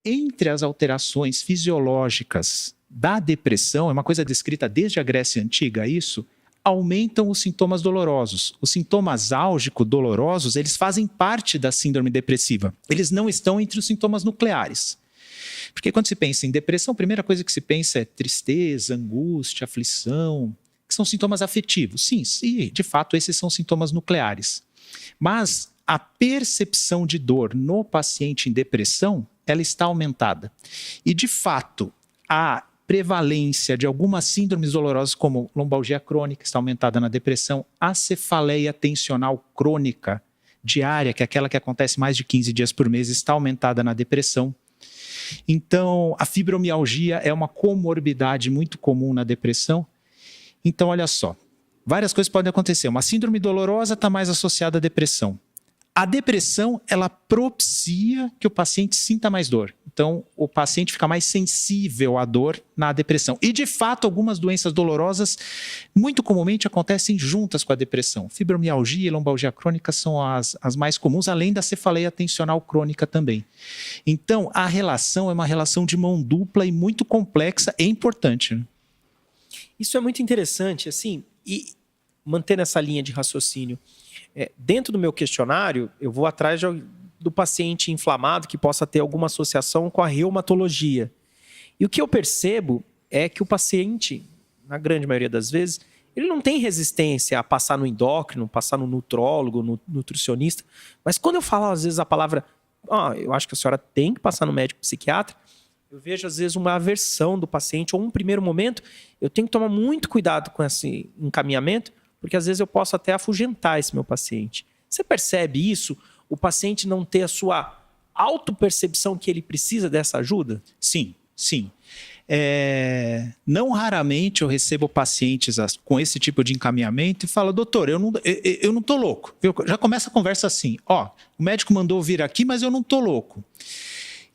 Entre as alterações fisiológicas da depressão, é uma coisa descrita desde a Grécia Antiga, isso, aumentam os sintomas dolorosos. Os sintomas álgicos dolorosos, eles fazem parte da síndrome depressiva. Eles não estão entre os sintomas nucleares. Porque quando se pensa em depressão, a primeira coisa que se pensa é tristeza, angústia, aflição, que são sintomas afetivos. Sim, de fato, esses são sintomas nucleares. Mas a percepção de dor no paciente em depressão, ela está aumentada. E, de fato, a prevalência de algumas síndromes dolorosas, como lombalgia crônica, está aumentada na depressão, a cefaleia tensional crônica diária, que é aquela que acontece mais de 15 dias por mês, está aumentada na depressão. Então, a fibromialgia é uma comorbidade muito comum na depressão. Então, olha só, várias coisas podem acontecer. Uma síndrome dolorosa está mais associada à depressão. A depressão, ela propicia que o paciente sinta mais dor. Então, o paciente fica mais sensível à dor na depressão. E, de fato, algumas doenças dolorosas, muito comumente, acontecem juntas com a depressão. Fibromialgia e lombalgia crônica são as mais comuns, além da cefaleia tensional crônica também. Então, a relação é uma relação de mão dupla e muito complexa e importante, né? Isso é muito interessante, assim, e mantendo essa linha de raciocínio, dentro do meu questionário, eu vou atrás do paciente inflamado que possa ter alguma associação com a reumatologia. E o que eu percebo é que o paciente, na grande maioria das vezes, ele não tem resistência a passar no endócrino, passar no nutrólogo, no nutricionista. Mas quando eu falo, às vezes, a palavra, eu acho que a senhora tem que passar no médico psiquiatra, eu vejo, às vezes, uma aversão do paciente, ou um primeiro momento, eu tenho que tomar muito cuidado com esse encaminhamento, porque às vezes eu posso até afugentar esse meu paciente. Você percebe isso? O paciente não ter a sua autopercepção que ele precisa dessa ajuda? Sim, sim. Não raramente eu recebo pacientes com esse tipo de encaminhamento e falo, doutor, eu não tô louco. Já começa a conversa assim, o médico mandou vir aqui, mas eu não tô louco.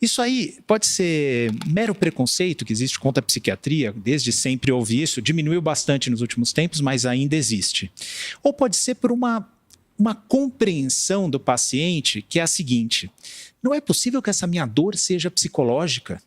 Isso aí pode ser mero preconceito que existe contra a psiquiatria, desde sempre houve isso, diminuiu bastante nos últimos tempos, mas ainda existe. Ou pode ser por uma compreensão do paciente que é a seguinte, não é possível que essa minha dor seja psicológica.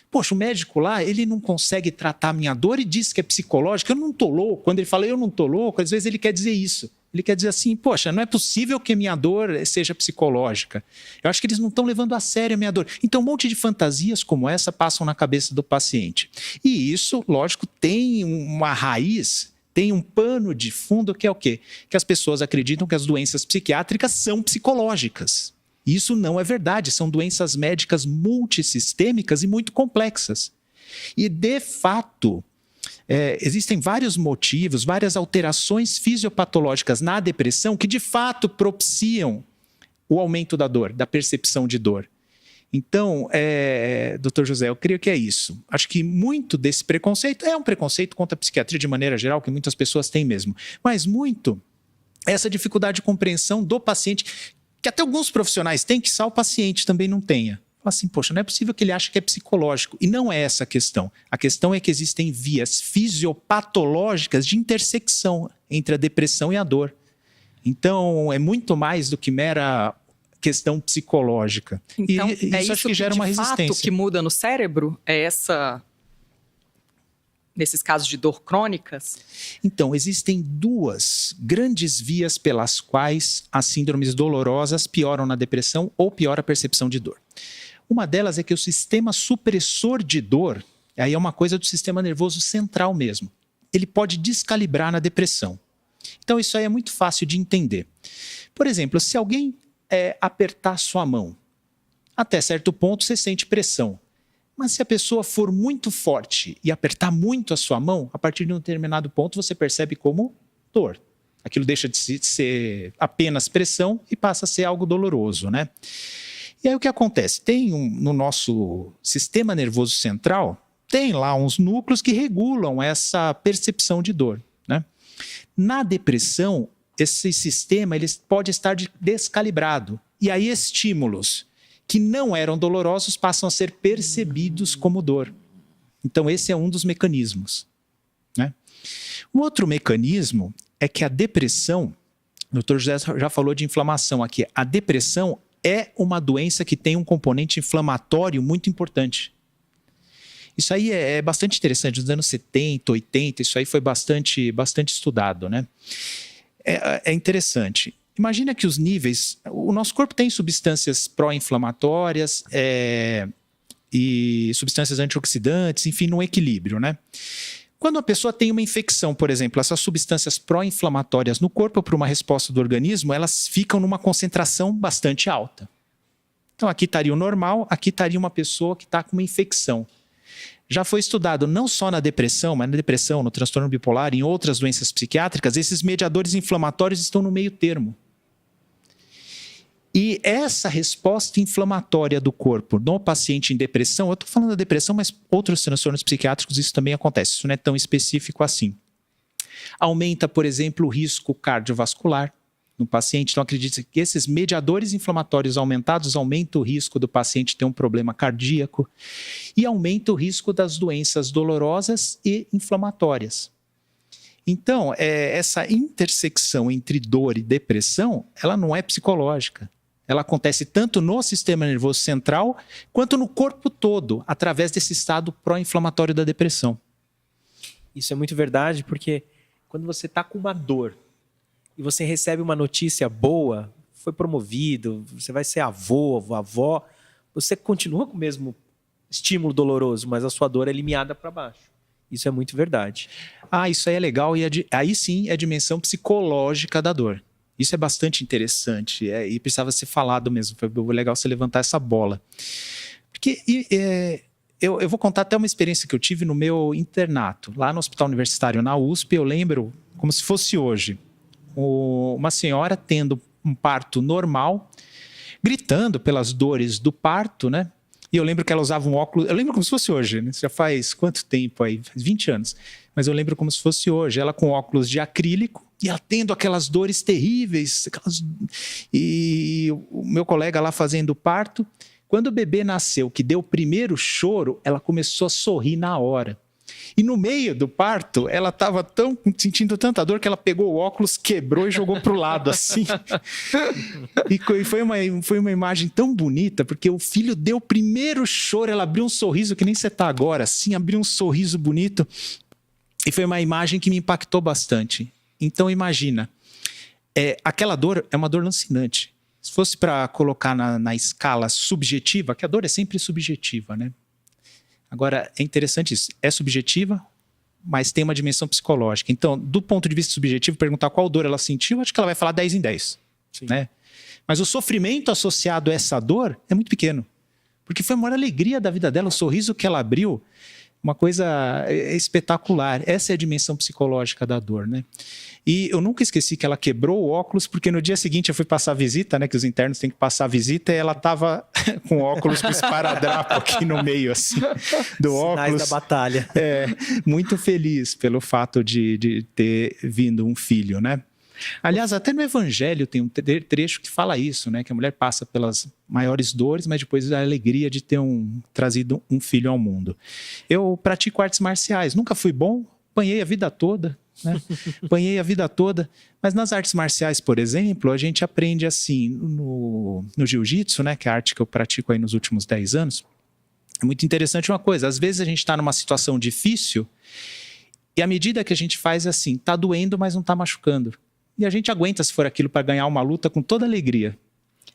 Poxa, o médico lá, ele não consegue tratar a minha dor e diz que é psicológica, eu não estou louco. Quando ele fala eu não estou louco, às vezes ele quer dizer isso. Ele quer dizer assim, poxa, não é possível que a minha dor seja psicológica. Eu acho que eles não estão levando a sério a minha dor. Então, um monte de fantasias como essa passam na cabeça do paciente. E isso, lógico, tem uma raiz, tem um pano de fundo que é o quê? Que as pessoas acreditam que as doenças psiquiátricas são psicológicas. Isso não é verdade, são doenças médicas multissistêmicas e muito complexas. E, de fato, existem vários motivos, várias alterações fisiopatológicas na depressão que, de fato, propiciam o aumento da dor, da percepção de dor. Então, doutor José, eu creio que é isso. Acho que muito desse preconceito é um preconceito contra a psiquiatria de maneira geral, que muitas pessoas têm mesmo. Mas muito essa dificuldade de compreensão do paciente, que até alguns profissionais têm, que só o paciente também não tenha. Fala assim, poxa, não é possível que ele ache que é psicológico. E não é essa a questão. A questão é que existem vias fisiopatológicas de intersecção entre a depressão e a dor. Então, é muito mais do que mera questão psicológica. Então, e isso acho que gera uma resistência. De fato, que muda no cérebro é nesses casos de dor crônicas? Então, existem duas grandes vias pelas quais as síndromes dolorosas pioram na depressão ou piora a percepção de dor. Uma delas é que o sistema supressor de dor, aí é uma coisa do sistema nervoso central mesmo, ele pode descalibrar na depressão. Então, isso aí é muito fácil de entender. Por exemplo, se alguém apertar sua mão, até certo ponto você sente pressão. Mas se a pessoa for muito forte e apertar muito a sua mão, a partir de um determinado ponto você percebe como dor. Aquilo deixa de ser apenas pressão e passa a ser algo doloroso, né? E aí o que acontece? No nosso sistema nervoso central, tem lá uns núcleos que regulam essa percepção de dor, né? Na depressão, esse sistema ele pode estar descalibrado. E aí estímulos que não eram dolorosos passam a ser percebidos como dor. Então, esse é um dos mecanismos, né? Um outro mecanismo é que a depressão, o Dr. José já falou de inflamação aqui, a depressão é uma doença que tem um componente inflamatório muito importante. Isso aí é bastante interessante. Nos anos 70, 80, isso aí foi bastante estudado, né? É interessante. Imagina que os níveis... O nosso corpo tem substâncias pró-inflamatórias e substâncias antioxidantes, enfim, num equilíbrio, né? Quando a pessoa tem uma infecção, por exemplo, essas substâncias pró-inflamatórias no corpo, para uma resposta do organismo, elas ficam numa concentração bastante alta. Então, aqui estaria o normal, aqui estaria uma pessoa que está com uma infecção. Já foi estudado não só na depressão, mas na depressão, no transtorno bipolar, em outras doenças psiquiátricas, esses mediadores inflamatórios estão no meio termo. E essa resposta inflamatória do corpo no paciente em depressão, eu estou falando da depressão, mas outros transtornos psiquiátricos isso também acontece, isso não é tão específico assim. Aumenta, por exemplo, o risco cardiovascular no paciente. Então, acredita que esses mediadores inflamatórios aumentados aumentam o risco do paciente ter um problema cardíaco e aumenta o risco das doenças dolorosas e inflamatórias. Então, essa intersecção entre dor e depressão, ela não é psicológica. Ela acontece tanto no sistema nervoso central quanto no corpo todo, através desse estado pró-inflamatório da depressão. Isso é muito verdade, porque quando você está com uma dor e você recebe uma notícia boa, foi promovido, você vai ser avô, avó, você continua com o mesmo estímulo doloroso, mas a sua dor é limiada para baixo. Isso é muito verdade. Isso aí é legal, e aí sim é a dimensão psicológica da dor. Isso é bastante interessante e precisava ser falado mesmo. Foi legal você levantar essa bola. Porque eu vou contar até uma experiência que eu tive no meu internato. Lá no Hospital Universitário, na USP, eu lembro como se fosse hoje. Uma senhora tendo um parto normal, gritando pelas dores do parto, né? E eu lembro que ela usava um óculos... Eu lembro como se fosse hoje, né? Isso já faz quanto tempo aí? Faz 20 anos. Mas eu lembro como se fosse hoje. Ela com óculos de acrílico e ela tendo aquelas dores terríveis. E o meu colega lá fazendo o parto. Quando o bebê nasceu, que deu o primeiro choro, ela começou a sorrir na hora. E no meio do parto, ela estava sentindo tanta dor que ela pegou o óculos, quebrou e jogou para o lado, assim. E foi uma imagem tão bonita, porque o filho deu o primeiro choro, ela abriu um sorriso, que nem você está agora, assim, abriu um sorriso bonito. E foi uma imagem que me impactou bastante. Então, imagina, aquela dor é uma dor lancinante. Se fosse para colocar na escala subjetiva, que a dor é sempre subjetiva, né? Agora, é interessante isso. É subjetiva, mas tem uma dimensão psicológica. Então, do ponto de vista subjetivo, perguntar qual dor ela sentiu, acho que ela vai falar 10 em 10. Sim. Né? Mas o sofrimento associado a essa dor é muito pequeno. Porque foi a maior alegria da vida dela, o sorriso que ela abriu, uma coisa espetacular. Essa é a dimensão psicológica da dor, né? E eu nunca esqueci que ela quebrou o óculos, porque no dia seguinte eu fui passar visita, né? Que os internos têm que passar visita, e ela estava com óculos com esparadrapo aqui no meio, assim, do Sinais óculos. da batalha. Muito feliz pelo fato de ter vindo um filho, né? Aliás, até no Evangelho tem um trecho que fala isso, né? Que a mulher passa pelas maiores dores, mas depois a alegria de ter trazido um filho ao mundo. Eu pratico artes marciais, nunca fui bom, apanhei a vida toda, né? Apanhei a vida toda, mas nas artes marciais, por exemplo, a gente aprende assim, no jiu-jitsu, né? Que é a arte que eu pratico aí nos últimos 10 anos. É muito interessante uma coisa, às vezes a gente está numa situação difícil e à medida que a gente faz assim, tá doendo, mas não tá machucando. E a gente aguenta, se for aquilo, para ganhar uma luta com toda alegria.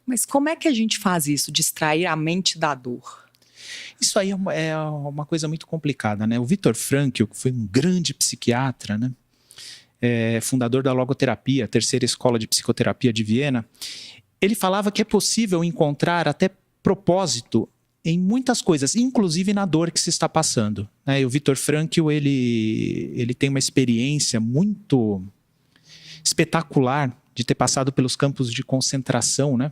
Mas como é que a gente faz isso, distrair a mente da dor? Isso aí é uma coisa muito complicada, né? O Viktor Frankl, que foi um grande psiquiatra, né? Fundador da logoterapia, a terceira escola de psicoterapia de Viena, ele falava que é possível encontrar até propósito em muitas coisas, inclusive na dor que se está passando, né? E o Viktor Frankl, ele tem uma experiência muito espetacular de ter passado pelos campos de concentração, né?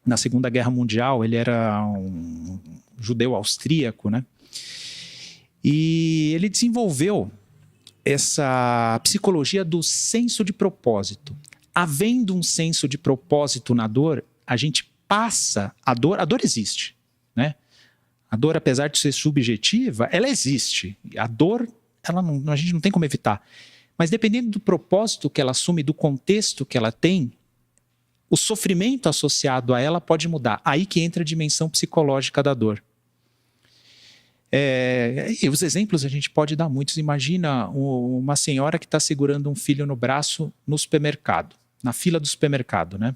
Na Segunda Guerra Mundial, ele era um judeu austríaco, né? E ele desenvolveu essa psicologia do senso de propósito. Havendo um senso de propósito na dor, a gente passa a dor existe, né? A dor, apesar de ser subjetiva, ela existe. A dor, a gente não tem como evitar. Mas dependendo do propósito que ela assume, do contexto que ela tem, o sofrimento associado a ela pode mudar. Aí que entra a dimensão psicológica da dor. E os exemplos a gente pode dar muitos. Imagina uma senhora que está segurando um filho no braço no supermercado, na fila do supermercado, né?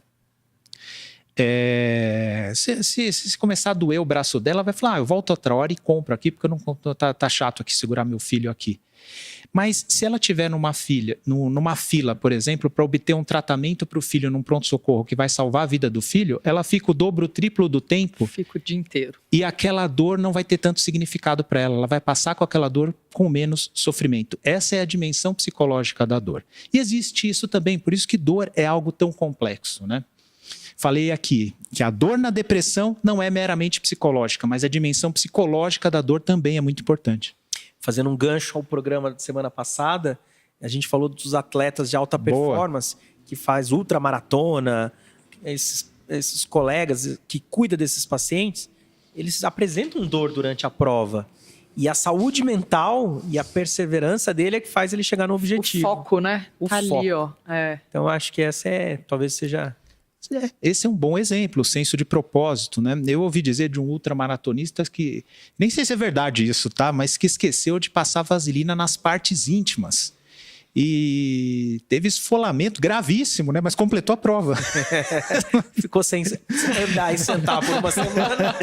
Se começar a doer o braço dela, vai falar, eu volto outra hora e compro aqui, porque eu não tá chato aqui segurar meu filho aqui. Mas se ela tiver numa fila, por exemplo, para obter um tratamento para o filho num pronto-socorro que vai salvar a vida do filho, ela fica o dobro, o triplo do tempo. Fica o dia inteiro. E aquela dor não vai ter tanto significado para ela. Ela vai passar com aquela dor com menos sofrimento. Essa é a dimensão psicológica da dor. E existe isso também, por isso que dor é algo tão complexo, né? Falei aqui que a dor na depressão não é meramente psicológica, mas a dimensão psicológica da dor também é muito importante. Fazendo um gancho ao programa da semana passada, a gente falou dos atletas de alta performance que faz ultramaratona, esses colegas que cuidam desses pacientes, eles apresentam dor durante a prova. E a saúde mental e a perseverança dele é que faz ele chegar no objetivo. O foco, né? O tá foco. ali, ó. Então, eu acho que essa talvez seja... Esse é um bom exemplo, o senso de propósito, né? Eu ouvi dizer de um ultramaratonista que, nem sei se é verdade isso, tá? Mas que esqueceu de passar vaselina nas partes íntimas. E teve esfolamento gravíssimo, né? Mas completou a prova. Ficou sem andar e sentar por uma semana.